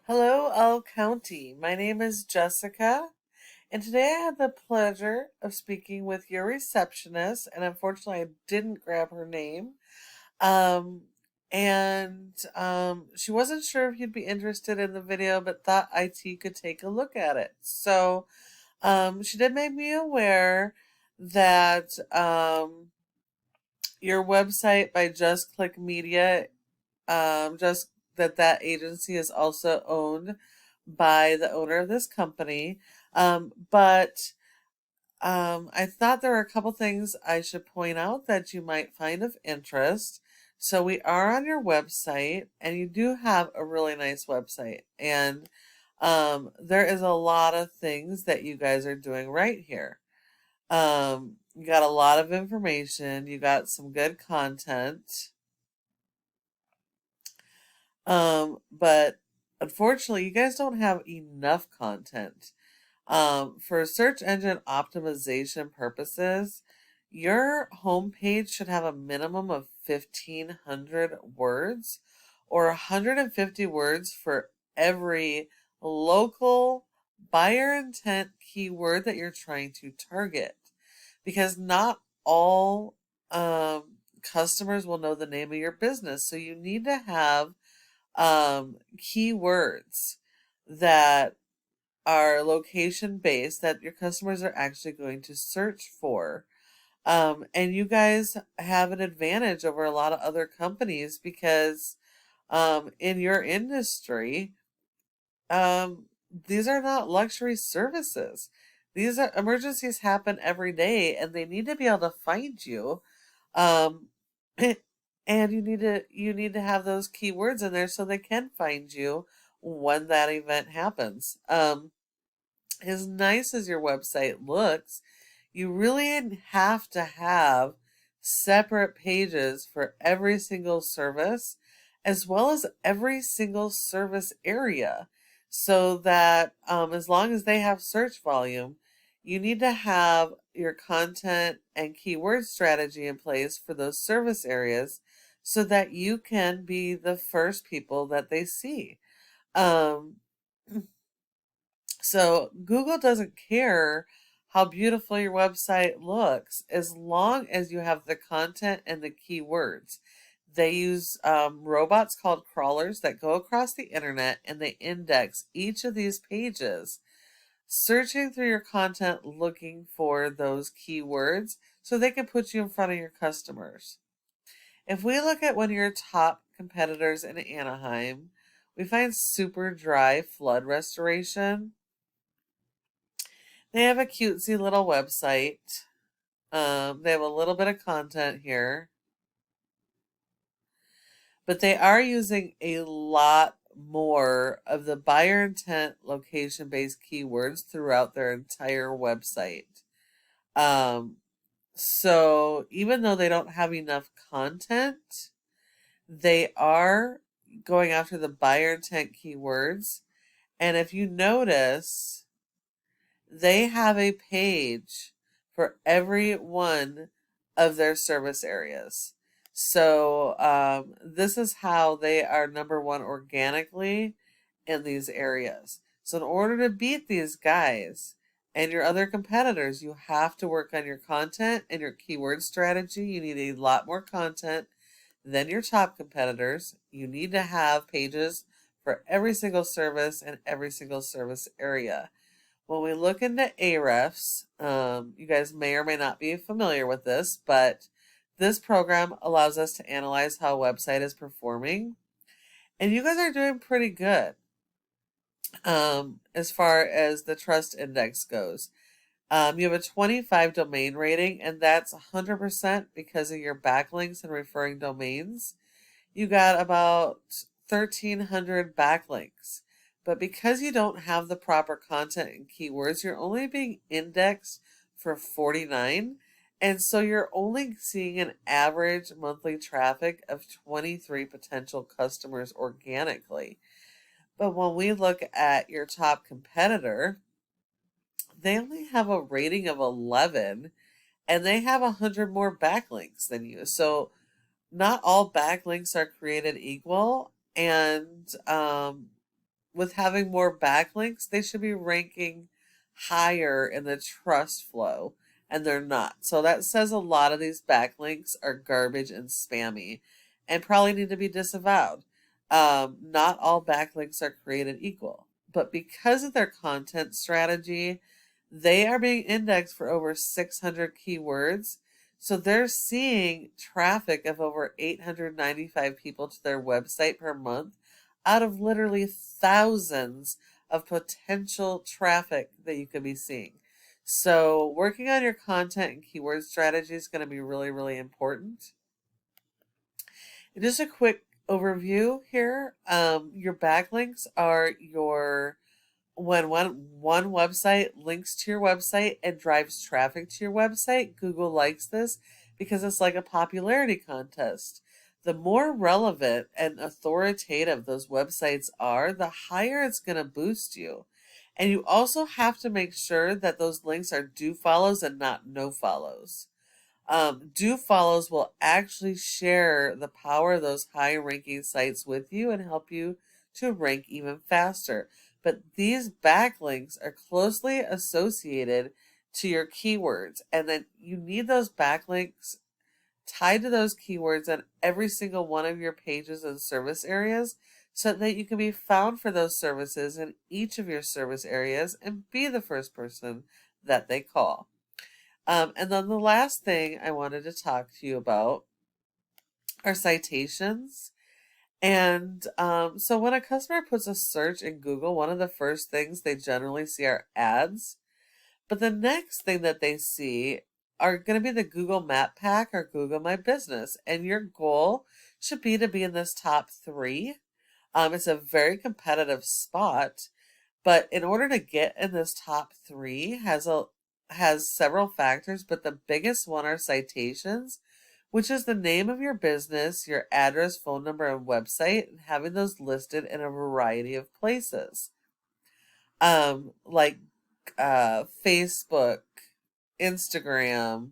Hello, L County. My name is Jessica, and today I had the pleasure of speaking with your receptionist, and unfortunately, I didn't grab her name. Um, and she wasn't sure if you'd be interested in the video, but thought IT could take a look at it. So, she did make me aware that your website by Just Click Media, just that agency is also owned by the owner of this company. But I thought there were a couple things I should point out that you might find of interest. So we are on your website, and you do have a really nice website. And there is a lot of things that you guys are doing right here. You got a lot of information, you got some good content. But unfortunately, you guys don't have enough content. For search engine optimization purposes, your homepage should have a minimum of 1,500 words or 150 words for every local buyer intent keyword that you're trying to target. Because not all customers will know the name of your business. So you need to have keywords that are location based that your customers are actually going to search for. And you guys have an advantage over a lot of other companies because in your industry, these are not luxury services. These are emergencies happen every day and they need to be able to find you. Um, and you need to have those keywords in there so they can find you when that event happens. As nice as your website looks, you really have to have separate pages for every single service as well as every single service area so that as long as they have search volume, you need to have your content and keyword strategy in place for those service areas so that you can be the first people that they see. Um, so Google doesn't care how beautiful your website looks as long as you have the content and the keywords. They use robots called crawlers that go across the internet and they index each of these pages, searching through your content looking for those keywords so they can put you in front of your customers. If we look at one of your top competitors in Anaheim, we find Super Dry Flood Restoration. They have a cutesy little website. They have a little bit of content here, but they are using a lot more of the buyer intent location based keywords throughout their entire website. Um, so even though they don't have enough content, they are going after the buyer intent keywords. And if you notice, they have a page for every one of their service areas. So this is how they are number one organically in these areas. So in order to beat these guys and your other competitors, you have to work on your content and your keyword strategy. You need a lot more content than your top competitors. You need to have pages for every single service and every single service area. When we look into Ahrefs, you guys may or may not be familiar with this, but this program allows us to analyze how a website is performing. And you guys are doing pretty good as far as the trust index goes. You have a 25 domain rating, and that's 100% because of your backlinks and referring domains. You got about 1,300 backlinks. But because you don't have the proper content and keywords, you're only being indexed for 49. And so you're only seeing an average monthly traffic of 23 potential customers organically. But when we look at your top competitor, they only have a rating of 11 and they have 100 more backlinks than you. So not all backlinks are created equal. And with having more backlinks, they should be ranking higher in the trust flow, and they're not. So that says a lot of these backlinks are garbage and spammy and probably need to be disavowed. Not all backlinks are created equal, but because of their content strategy, they are being indexed for over 600 keywords. So they're seeing traffic of over 895 people to their website per month out of literally thousands of potential traffic that you could be seeing. So working on your content and keyword strategy is going to be really, really important. And just a quick overview here. Your backlinks are your when one website links to your website and drives traffic to your website. Google likes this because it's like a popularity contest. The more relevant and authoritative those websites are, the higher it's going to boost you. And you also have to make sure that those links are do follows and not no follows. Do follows will actually share the power of those high ranking sites with you and help you to rank even faster. But these backlinks are closely associated to your keywords, and then you need those backlinks tied to those keywords on every single one of your pages and service areas so that you can be found for those services in each of your service areas and be the first person that they call. And then the last thing I wanted to talk to you about are citations. And so when a customer puts a search in Google, one of the first things they generally see are ads. But the next thing that they see are going to be the Google Map Pack or Google My Business. And your goal should be to be in this top three. It's a very competitive spot. But in order to get in this top three has several factors, but the biggest one are citations, which is the name of your business, your address, phone number, and website, and having those listed in a variety of places. Like Facebook, Instagram,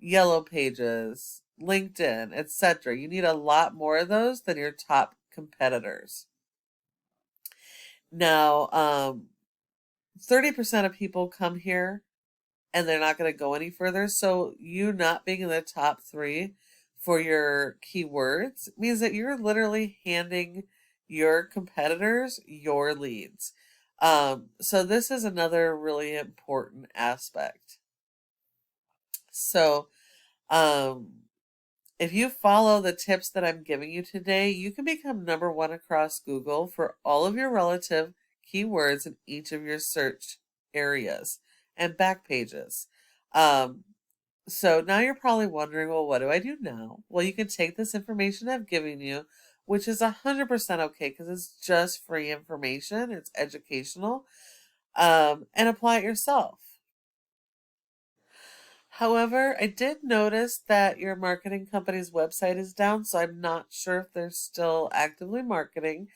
Yellow Pages, LinkedIn, etc. You need a lot more of those than your top competitors. Now, 30% of people come here and they're not going to go any further. So you not being in the top three for your keywords means that you're literally handing your competitors your leads. So this is another really important aspect. So if you follow the tips that I'm giving you today, you can become number one across Google for all of your relative keywords in each of your search areas and back pages. So now you're probably wondering, well, what do I do now? Well, you can take this information I've given you, which is 100% okay because it's just free information, it's educational, and apply it yourself. However, I did notice that your marketing company's website is down, so I'm not sure if they're still actively marketing.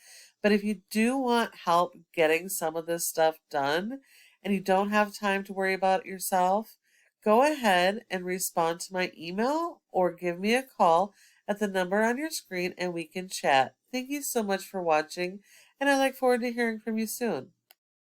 But if you do want help getting some of this stuff done and you don't have time to worry about it yourself, go ahead and respond to my email or give me a call at the number on your screen and we can chat. Thank you so much for watching, and I look forward to hearing from you soon.